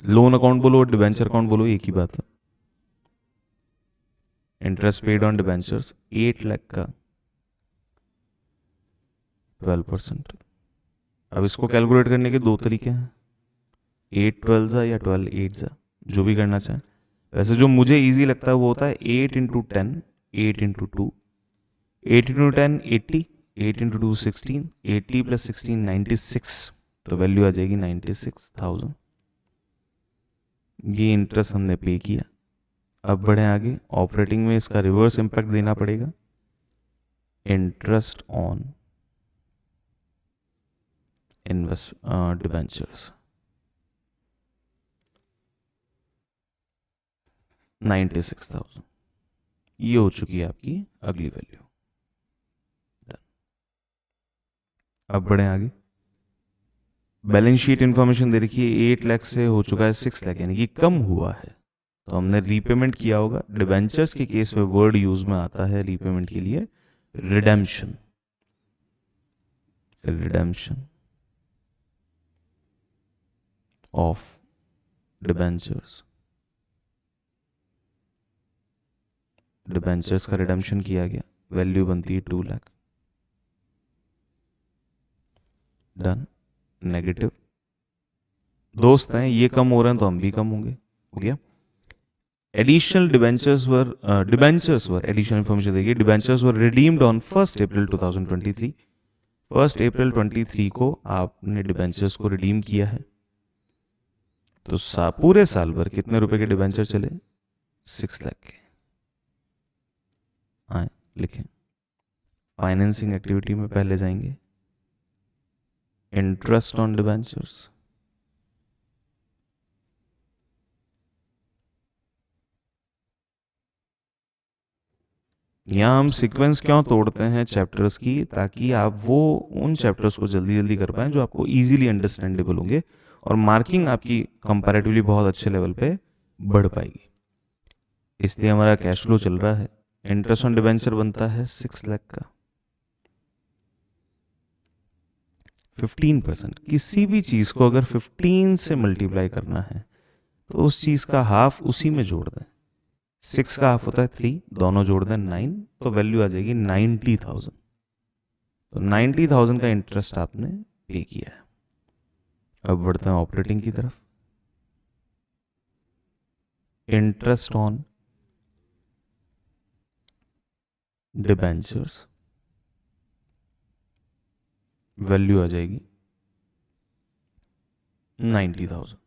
S1: Loan account बोलो, डिबेंचर अकाउंट बोलो, एक ही बात है। Interest paid on debentures 8 lakh का 12%। अब इसको कैलकुलेट करने के दो तरीके हैं, 8 12 या 12 8, जो भी करना चाहें। वैसे जो मुझे इजी लगता है वो होता है 8 into 10, 8 into 2, 8 into 10 80, 8 into 2 16, 80 plus 16 96, तो वैल्यू आ जाएगी 96,000। ये इंटरेस्ट हमने पे किया। अब बढ़े आगे, ऑपरेटिंग में इसका रिवर्स इंपैक्ट देना पड़ेगा, इंटरेस्ट ऑन इन्वेस्ट डिबेंचर्स 96,000। ये हो चुकी है आपकी अगली वैल्यू। अब बढ़े आगे, बैलेंस शीट इंफॉर्मेशन दे रखी है, 8 लाख से हो चुका है 6 लाख, यानी कि कम हुआ है, तो हमने रीपेमेंट किया होगा। डिबेंचर्स के केस में वर्ड यूज में आता है रीपेमेंट के लिए redemption. Redemption of debentures. Debentures का रिडेम्पशन किया गया, वैल्यू बनती है 2 लाख। डन। नेगेटिव दोस्त हैं, ये कम हो रहे हैं तो हम भी कम होंगे, हो गया। एडिशनल डिबेंचर्स वर एडिशनल इंफॉर्मेशन देखिए, डिबेंचर्स वर रिडीम्ड ऑन 1 अप्रैल 2023। 1 अप्रैल 23 को आपने डिबेंचर्स को रिडीम किया है, तो पूरे साल भर कितने रुपए के डिबेंचर चले? 6 लाख के। आए लिखें, फाइनेंसिंग एक्टिविटी में पहले जाएंगे इंटरेस्ट ऑन डिबेंचर्स, यहाँ हम सीक्वेंस क्यों तोड़ते हैं चैप्टर्स की, ताकि आप वो उन चैप्टर्स को जल्दी जल्दी कर पाएं जो आपको इजीली अंडरस्टैंडेबल होंगे, और मार्किंग आपकी कंपैरेटिवली बहुत अच्छे लेवल पे बढ़ पाएगी। इसलिए हमारा कैश फ्लो चल रहा है, इंटरेस्ट ऑन डिबेंचर बनता है 6 लाख का 15%। किसी भी चीज को अगर 15 से मल्टीप्लाई करना है तो उस चीज का हाफ उसी में जोड़ दें। 6 का हाफ होता है 3, दोनों जोड़ दें 9, तो वैल्यू आ जाएगी 90,000। तो 90,000 का इंटरेस्ट आपने पे किया है। अब बढ़ते हैं ऑपरेटिंग की तरफ। इंटरेस्ट ऑन डिबेंचर्स, वैल्यू आ जाएगी 90,000।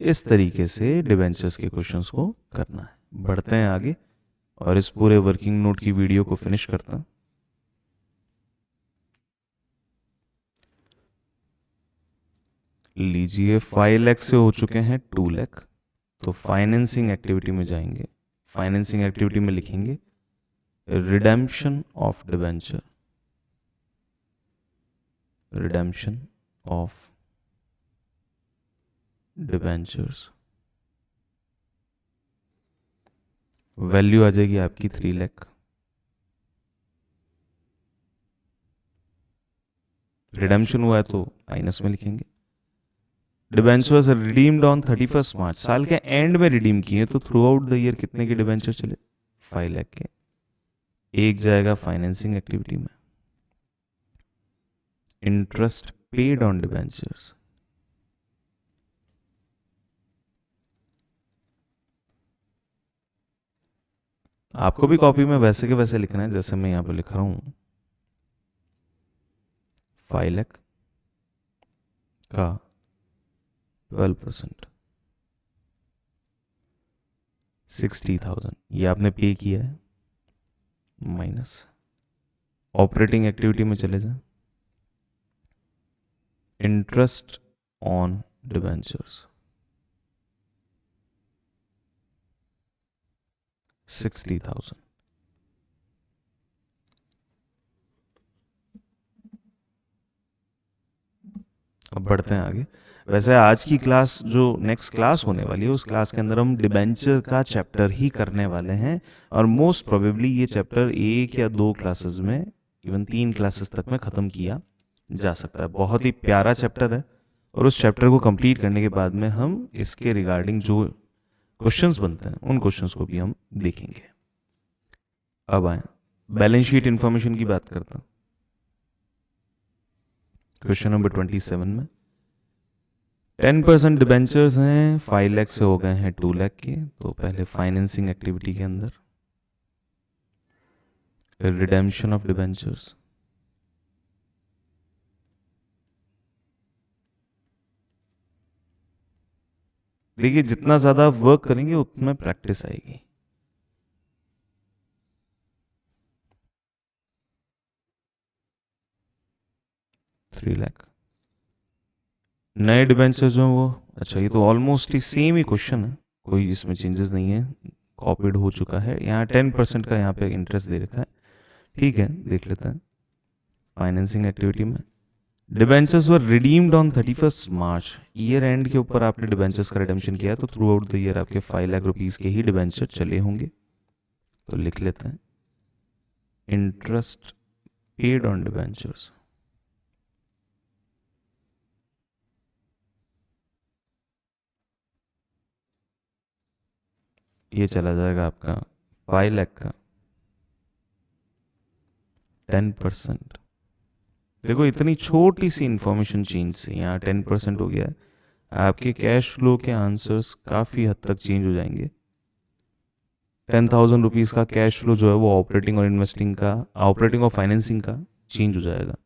S1: इस तरीके से डिबेंचर्स के क्वेश्चंस को करना है। बढ़ते हैं आगे और इस पूरे वर्किंग नोट की वीडियो को फिनिश करते हैं। लीजिए 5 लाख से हो चुके हैं 2 लाख, तो फाइनेंसिंग एक्टिविटी में जाएंगे। फाइनेंसिंग एक्टिविटी में लिखेंगे redemption of debenture, redemption of debentures, value आ जाएगी आपकी 3 लाख। रिडेम्पशन हुआ है तो माइनस में लिखेंगे, डिबेंचर्स रिडीम्ड ऑन 31 मार्च, साल के एंड में रिडीम किए, तो थ्रू आउट द ईयर कितने के डिबेंचर चले? 5 लाख के। एक जाएगा फाइनेंसिंग एक्टिविटी में। इंटरेस्ट पेड ऑन डिबेंचर्स, आपको भी कॉपी में वैसे के वैसे लिखना है जैसे मैं यहां पे लिख रहा हूं। 5 लाख का 12%, 60,000 ये आपने पे किया है, माइनस ऑपरेटिंग एक्टिविटी में चले जाए, इंटरेस्ट ऑन डिबेंचर्स 60,000। अब बढ़ते हैं आगे। वैसे आज की क्लास जो नेक्स्ट क्लास होने वाली है, उस क्लास के अंदर हम डिबेंचर का चैप्टर ही करने वाले हैं, और मोस्ट प्रोबेबली ये चैप्टर 1 या 2 क्लासेस में, इवन 3 क्लासेस तक में ख़त्म किया जा सकता है। बहुत ही प्यारा चैप्टर है, और उस चैप्टर को कंप्लीट करने के बाद में हम इसके रिगार्डिंग जो क्वेश्चंस बनते हैं उन क्वेश्चंस को भी हम देखेंगे। अब आए बैलेंस शीट इंफॉर्मेशन की बात करता हूं। क्वेश्चन नंबर 27 में 10% डिबेंचर्स हैं, 5 लाख से हो गए हैं 2 लाख के। तो पहले फाइनेंसिंग एक्टिविटी के अंदर रिडेम्पशन ऑफ डिबेंचर्स, देखिए जितना ज्यादा वर्क करेंगे उतना प्रैक्टिस आएगी। $3 लाख नए डिबेंचर जो वो, अच्छा ये तो ऑलमोस्ट ही सेम ही क्वेश्चन है, कोई इसमें चेंजेस नहीं है, कॉपीड हो चुका है। यहाँ 10% का यहाँ पे इंटरेस्ट दे रखा है, ठीक है देख लेते हैं। फाइनेंसिंग एक्टिविटी में debentures were redeemed on 31 March, year and के ऊपर आपने डिबेंचर्स का रिडेम्पशन किया, तो थ्रू आउट द ईयर आपके 5 लाख रुपीज़ के ही डिबेंचर चले होंगे। तो लिख लेते हैं इंटरेस्ट पेड ऑन डिबेंचर्स, ये चला जाएगा आपका 5 लाख का 10%। देखो इतनी छोटी सी इंफॉर्मेशन चेंज से यहाँ 10% हो गया है, आपके कैश फ्लो के आंसर्स काफ़ी हद तक चेंज हो जाएंगे। 10,000 रुपीज़ का कैश फ्लो जो है वो ऑपरेटिंग और इन्वेस्टिंग का, ऑपरेटिंग और फाइनेंसिंग का चेंज हो जाएगा।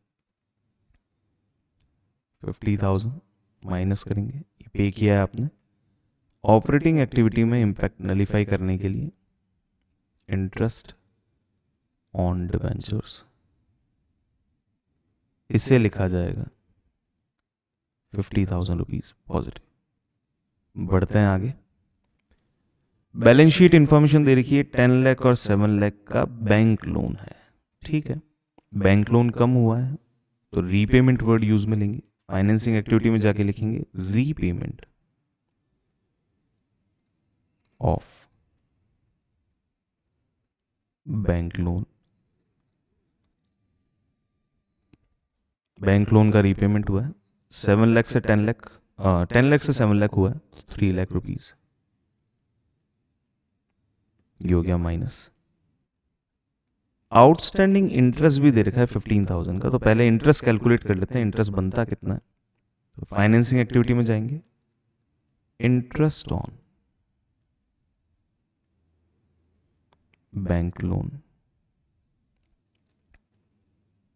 S1: 50,000 माइनस करेंगे, ये पे किया है आपने ऑपरेटिंग एक्टिविटी में इम्पैक्ट नलीफाई करने के लिए, इंटरेस्ट ऑन डिबेंचर्स, इससे लिखा जाएगा 50,000 रुपीज़ पॉजिटिव। बढ़ते हैं आगे। बैलेंस शीट इंफॉर्मेशन दे रखी है, 10 लाख और 7 लाख का बैंक लोन है, ठीक है। बैंक लोन कम हुआ है तो रीपेमेंट वर्ड यूज में लेंगे, फाइनेंसिंग एक्टिविटी में जाके लिखेंगे repayment of bank loan. Bank loan का रीपेमेंट हुआ है 7 लाख से 10 लाख, 10 लाख से 7 लाख हुआ है, 3 लाख रुपीज, ये हो गया माइनस। आउटस्टैंडिंग इंटरेस्ट भी दे रखा है 15,000 का, तो पहले इंटरेस्ट कैलकुलेट कर लेते हैं, इंटरेस्ट बनता कितना है। तो फाइनेंसिंग एक्टिविटी में जाएंगे, इंटरेस्ट ऑन बैंक लोन,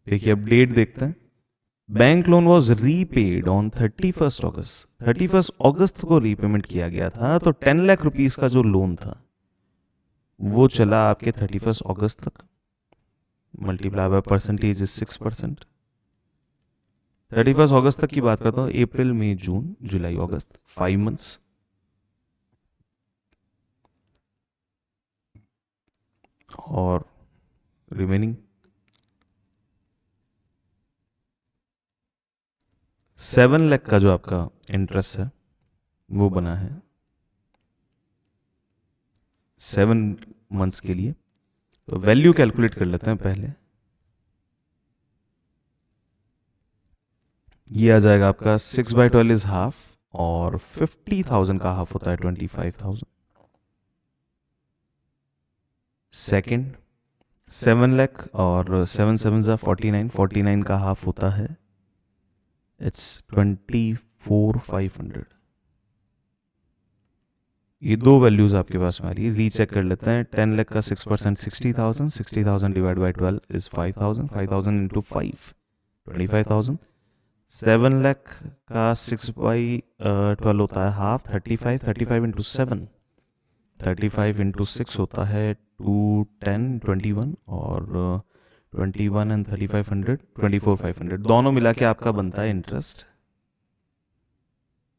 S1: देखिए अब डेट देखते हैं। Bank loan was repaid on 31 अगस्त, 31 अगस्त को रीपेमेंट किया गया था, तो 10 लाख रुपीज का जो लोन था वो चला आपके 31 अगस्त तक, मल्टीप्लाई बाय परसेंटेज इज 6%। 31 अगस्त तक की बात करता हूँ, अप्रैल मई जून जुलाई अगस्त, 5 मंथ्स। और रिमेनिंग 7 लाख का जो आपका इंटरेस्ट है वो बना है 7 मंथ्स के लिए। तो वैल्यू कैलकुलेट कर लेते हैं पहले, ये आ जाएगा आपका 6/12 इज हाफ और 50,000 का हाफ होता है 25,000। सेकंड 7 लाख और 7 7 जा 49, 49 का हाफ होता है इट्स 24,500। ये दो वैल्यूज आपके पास में आ रही है, रीचेक कर लेते हैं। 10 लाख का 6% 60,000, 60,000 divide by 12 is 5,000, 5,000 into 5 25,000। 7 lakh का 6 बाई 12 होता है हाफ 35, 35 इंटू 7 35 इंटू 6 होता है 2 10 21 और 21 एंड 3500 24,500। दोनों मिला के आपका बनता है इंटरेस्ट,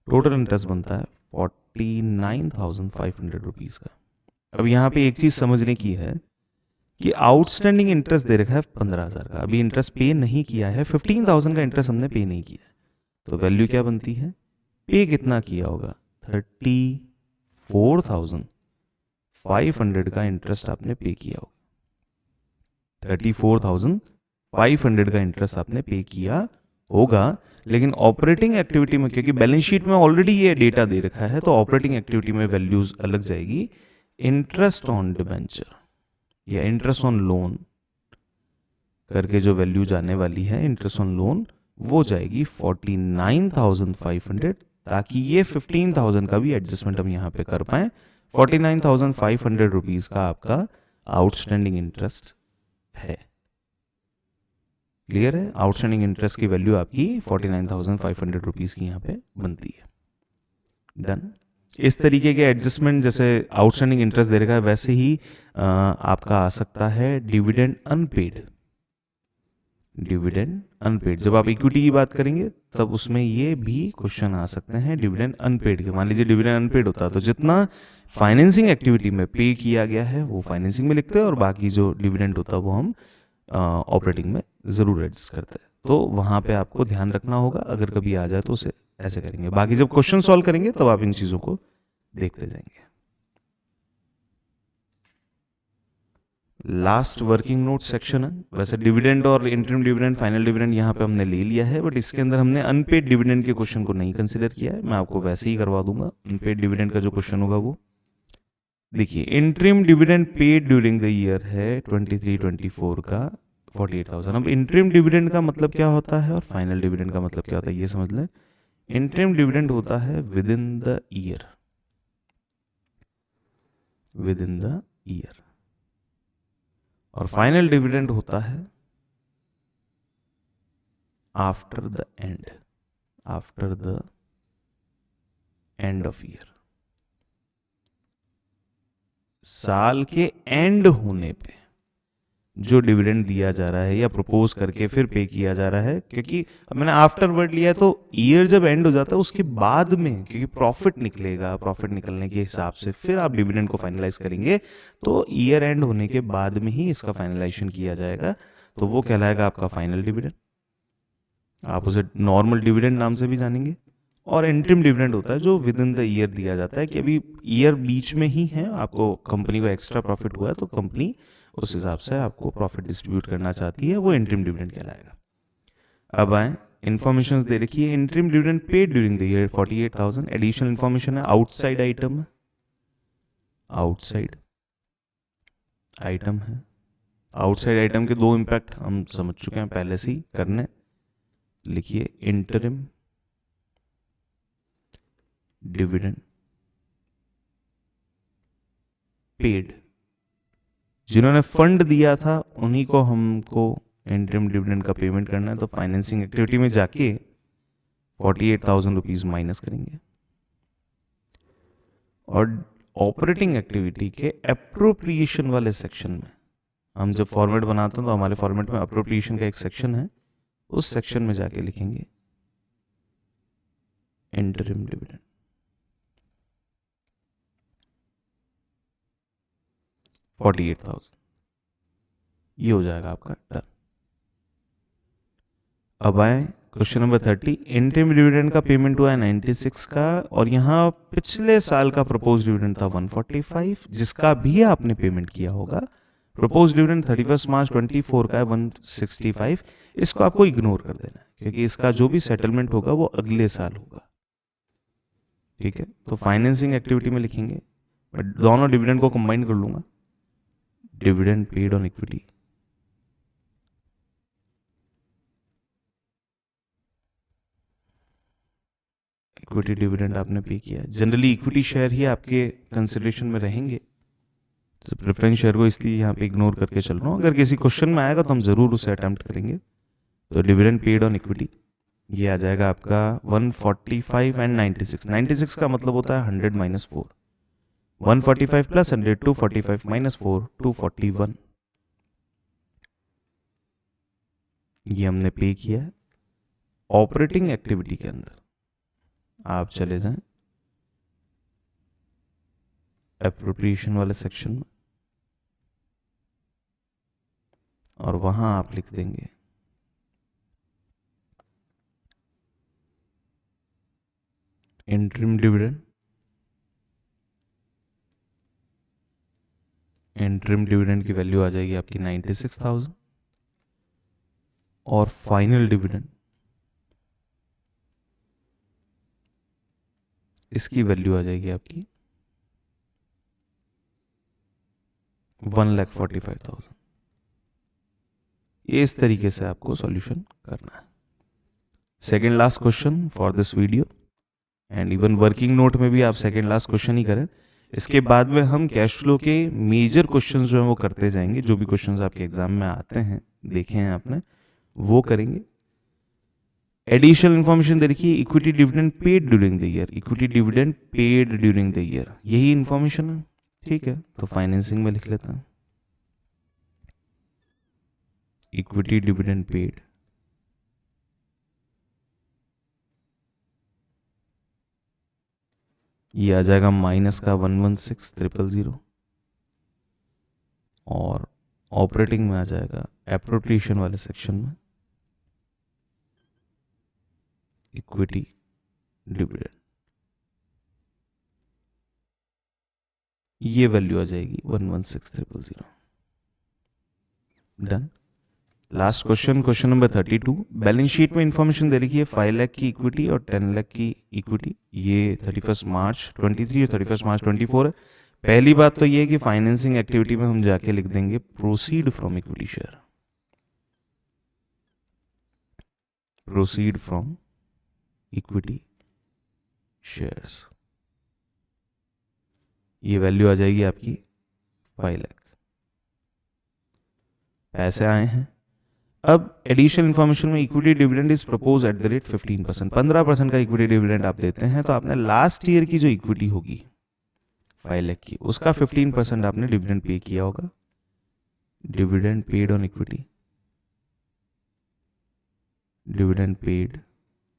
S1: टोटल इंटरेस्ट बनता है 49,500 रुपीज़ का। अब यहाँ पे एक चीज़ समझने की है कि आउटस्टैंडिंग इंटरेस्ट दे रखा है 15,000 का, अभी इंटरेस्ट पे नहीं किया है, 15,000 का इंटरेस्ट हमने पे नहीं किया है, तो वैल्यू क्या बनती है, पे कितना किया होगा 34,500 का इंटरेस्ट आपने पे किया होगा, 34,500 का इंटरेस्ट आपने पे किया होगा। लेकिन ऑपरेटिंग एक्टिविटी में, क्योंकि बैलेंस शीट में ऑलरेडी ये डेटा दे रखा है, तो ऑपरेटिंग एक्टिविटी में वैल्यूज अलग जाएगी। इंटरेस्ट ऑन डिबेंचर या इंटरेस्ट ऑन लोन करके जो वैल्यू जाने वाली है इंटरेस्ट ऑन लोन, वो जाएगी 49,500, ताकि ये 15,000 का भी एडजस्टमेंट हम यहाँ पे कर पाए। 49,500 रुपीज का आपका आउटस्टैंडिंग इंटरेस्ट है। क्लियर है, आउटस्टैंडिंग इंटरेस्ट की वैल्यू आपकी 49,500 रुपीज की यहाँ पे बनती है। डन। इस तरीके के एडजस्टमेंट जैसे आउटस्टैंडिंग इंटरेस्ट दे रखा है, वैसे ही आपका आ सकता है डिविडेंड अनपेड। डिविडेंड अनपेड, जब आप इक्विटी की बात करेंगे तब उसमें ये भी क्वेश्चन आ सकते हैं डिविडेंड अनपेड के। मान लीजिए डिविडेंड अनपेड होता है तो जितना फाइनेंसिंग एक्टिविटी में पे किया गया है वो फाइनेंसिंग में लिखते हैं, और बाकी जो डिविडेंड होता है वो हम ऑपरेटिंग में ज़रूर एडजस्ट करते हैं। तो वहाँ पे आपको ध्यान रखना होगा, अगर कभी आ जाए तो उसे ऐसे करेंगे। बाकी जब क्वेश्चन सॉल्व करेंगे तब आप इन चीज़ों को देखते जाएंगे। लास्ट वर्किंग नोट सेक्शन है। वैसे डिविडेंड और इंटरिम डिविडेंड, फाइनल डिविडेंड यहाँ पे हमने ले लिया है, बट इसके अंदर हमने अनपेड डिविडेंड के क्वेश्चन को नहीं कंसिडर किया है। मैं आपको वैसे ही करवा दूंगा। अनपेड डिविडेंड का जो क्वेश्चन होगा वो देखिए, interim dividend paid during the year है 23-24 का 48,000। अब इंटरिम डिविडेंड का मतलब क्या होता है और फाइनल डिविडेंड का मतलब क्या होता है ये समझ लें। इंटरिम डिविडेंड होता है with in the year, with in the year, और फाइनल डिविडेंड होता है after the end, after the end of year. साल के एंड होने पे जो डिविडेंड दिया जा रहा है या प्रपोज करके फिर पे किया जा रहा है, क्योंकि अब मैंने आफ्टर वर्ड लिया है तो ईयर जब एंड हो जाता है उसके बाद में, क्योंकि प्रॉफिट निकलेगा, प्रॉफिट निकलने के हिसाब से फिर आप डिविडेंड को फाइनलाइज करेंगे, तो ईयर एंड होने के बाद में ही इसका फाइनलाइजेशन किया जाएगा, तो वो कहलाएगा आपका फाइनल डिविडेंड। आप उसे नॉर्मल डिविडेंड नाम से भी जानेंगे। और इंटरिम डिविडेंड होता है जो विद इन द ईयर दिया जाता है, कि अभी ईयर बीच में ही है, आपको कंपनी को एक्स्ट्रा प्रॉफिट हुआ है तो कंपनी उस हिसाब से आपको प्रॉफिट डिस्ट्रीब्यूट करना चाहती है, वो इंटरिम डिविडेंड कहलाएगा। अब आए, इन्फॉर्मेशन दे रखी है। Interim dividend paid during the year 48,000। Additional information है, आउटसाइड आइटम, आउटसाइड आइटम है। आउटसाइड आइटम के दो इंपैक्ट हम समझ चुके हैं पहले से ही करने। लिखिए इंटरिम डिविडेंड पेड, जिन्होंने फंड दिया था उन्हीं को हमको इंटरिम डिविडेंड का पेमेंट करना है, तो फाइनेंसिंग एक्टिविटी में जाके 48,000 रुपीज माइनस करेंगे, और ऑपरेटिंग एक्टिविटी के अप्रोप्रिएशन वाले सेक्शन में हम जब फॉर्मेट बनाते हैं तो हमारे फॉर्मेट में अप्रोप्रिएशन का एक सेक्शन है, उस सेक्शन में जाके लिखेंगे इंटरिम डिविडेंड। 48,000 ये हो जाएगा आपका डन। अब आए क्वेश्चन नंबर 30। इंटरिम डिविडेंड का पेमेंट हुआ है 96 का, और यहाँ पिछले साल का प्रपोज डिविडेंड था 145, जिसका भी आपने पेमेंट किया होगा। प्रपोज डिविडेंड 31 मार्च 24 का है 165। इसको आपको इग्नोर कर देना है, क्योंकि इसका जो भी सेटलमेंट होगा वो अगले साल होगा। ठीक है, तो फाइनेंसिंग एक्टिविटी में लिखेंगे, मैं दोनों डिविडेंड को कंबाइन कर लूंगा, dividend paid on equity, equity dividend आपने पे किया है। जनरली इक्विटी शेयर ही आपके कंसिडरेशन में रहेंगे, तो प्रेफरेंस शेयर को इसलिए यहाँ पे इग्नोर करके चल रहा हूँ। अगर किसी क्वेश्चन में आएगा तो हम जरूर उसे अटेम्प्ट करेंगे। तो डिविडेंड पेड ऑन इक्विटी ये आ जाएगा आपका 145 एंड 96। 96 का मतलब होता है 100 माइनस 4, 145 प्लस 100 245 माइनस 4 241, ये हमने पे किया है। ऑपरेटिंग एक्टिविटी के अंदर आप चले जाएं एप्रोप्रिएशन वाले सेक्शन में, और वहां आप लिख देंगे इंटरिम डिविडेंड। इंटरिम डिविडेंड की वैल्यू आ जाएगी आपकी 96,000, और फाइनल डिविडेंड इसकी वैल्यू आ जाएगी आपकी 1,45,000। इस तरीके से आपको सॉल्यूशन करना है। Second last question for this video, and even working note में भी आप सेकेंड लास्ट क्वेश्चन ही करें। इसके बाद में हम कैश फ्लो के मेजर क्वेश्चंस जो हैं वो करते जाएंगे। जो भी क्वेश्चंस आपके एग्जाम में आते हैं, देखे हैं आपने, वो करेंगे। एडिशनल इंफॉर्मेशन देखिए, equity dividend paid during the year, equity dividend paid during the year, यही इंफॉर्मेशन है। ठीक है, तो फाइनेंसिंग में लिख लेता हूं इक्विटी डिविडेंड पेड, ये आ जाएगा माइनस का 116,000, और ऑपरेटिंग में आ जाएगा एप्रोप्रिएशन वाले सेक्शन में इक्विटी डिविडेंड, ये वैल्यू आ जाएगी 116,000। Done. Last question, question number 32। Balance sheet में इंफॉर्मेशन दे रखी है 5 लाख की इक्विटी और 10 लाख की इक्विटी, ये 31 मार्च 23 और 31 मार्च 24 है। पहली बात तो ये है कि फाइनेंसिंग एक्टिविटी में हम जाके लिख देंगे proceed from equity share, proceed from equity shares, ये वैल्यू आ जाएगी आपकी 5 लाख। पैसे आए हैं। अब एडिशनल इंफॉर्मेशन में equity dividend is propose at the rate 15%, 15% का इक्विटी डिविडेंड आप देते हैं, तो आपने लास्ट ईयर की जो इक्विटी होगी 5 लाख की, उसका 15% आपने डिविडेंड पे किया होगा। Dividend paid on equity, dividend paid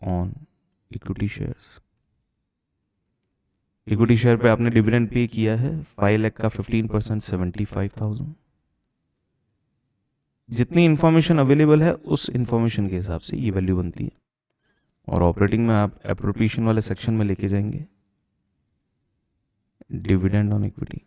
S1: on equity shares, equity share पे आपने डिविडेंड पे किया है 5 लाख का 15% 75,000। जितनी इंफॉर्मेशन अवेलेबल है उस इंफॉर्मेशन के हिसाब से ये वैल्यू बनती है। और ऑपरेटिंग में आप एप्रोप्रिएशन वाले सेक्शन में लेके जाएंगे डिविडेंड ऑन इक्विटी,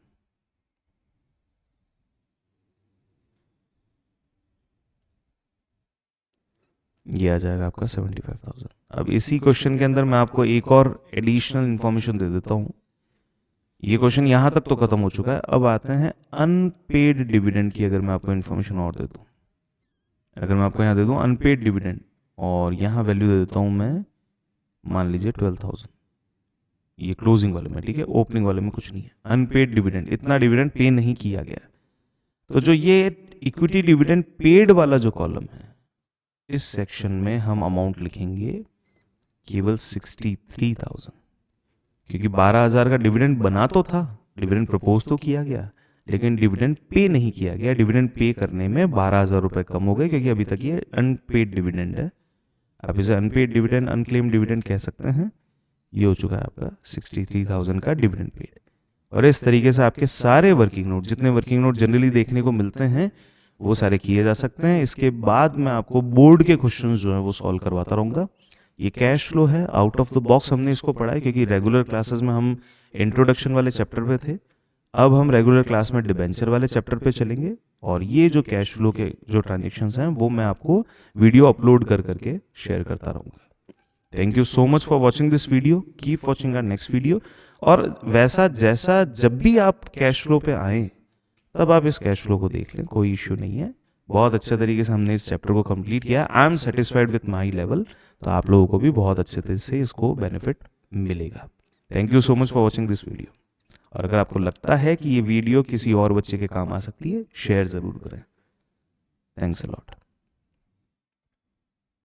S1: ये आ जाएगा आपका 75,000। अब इसी क्वेश्चन के अंदर मैं आपको एक और एडिशनल इंफॉर्मेशन दे देता हूं। ये क्वेश्चन यहां तक तो खत्म हो चुका है। अब आते हैं अनपेड डिविडेंड की। अगर मैं आपको इंफॉर्मेशन और दे दूं, अगर मैं आपको यहाँ दे दूं अनपेड डिविडेंड, और यहाँ वैल्यू दे देता हूं मैं, मान लीजिए 12,000, ये क्लोजिंग वाले में, ठीक है, ओपनिंग वाले में कुछ नहीं है। अनपेड डिविडेंड, इतना डिविडेंड पे नहीं किया गया। तो जो ये इक्विटी डिविडेंड पेड वाला जो कॉलम है, इस सेक्शन में हम अमाउंट लिखेंगे केवल 63,000, क्योंकि 12,000 का डिविडेंड बना तो था, डिविडेंड प्रपोज तो किया गया, लेकिन डिविडेंड पे नहीं किया गया। डिविडेंड पे करने में 12,000 रुपए कम हो गए, क्योंकि अभी तक ये अनपेड डिविडेंड है। आप इसे अनपेड डिविडेंड, अनक्लेम डिविडेंड कह सकते हैं। ये हो चुका है आपका 63,000 का डिविडेंड पेड। और इस तरीके से आपके सारे वर्किंग नोट, जितने वर्किंग नोट जनरली देखने को मिलते हैं, वो सारे किए जा सकते हैं। इसके बाद मैं आपको बोर्ड के क्वेश्चंस जो है वो सॉल्व करवाता रहूँगा। ये कैश फ्लो है, आउट ऑफ द बॉक्स हमने इसको पढ़ा है, क्योंकि रेगुलर क्लासेस में हम इंट्रोडक्शन वाले चैप्टर पे थे। अब हम रेगुलर क्लास में डिबेंचर वाले चैप्टर पे चलेंगे, और ये जो कैश फ्लो के जो ट्रांजेक्शन्स हैं वो मैं आपको वीडियो अपलोड कर करके शेयर करता रहूँगा। Thank you so much for watching this video, keep watching our next video. और वैसा जैसा जब भी आप कैश फ्लो पे आए तब आप इस कैश फ्लो को देख लें, कोई इश्यू नहीं है। बहुत अच्छे तरीके से हमने इस चैप्टर को कंप्लीट किया। I am satisfied with my level, तो आप लोगों को भी बहुत अच्छे तरीके से इसको बेनिफिट मिलेगा। Thank you so much for watching this video. और अगर आपको लगता है कि ये वीडियो किसी और बच्चे के काम आ सकती है, शेयर ज़रूर करें। Thanks a lot.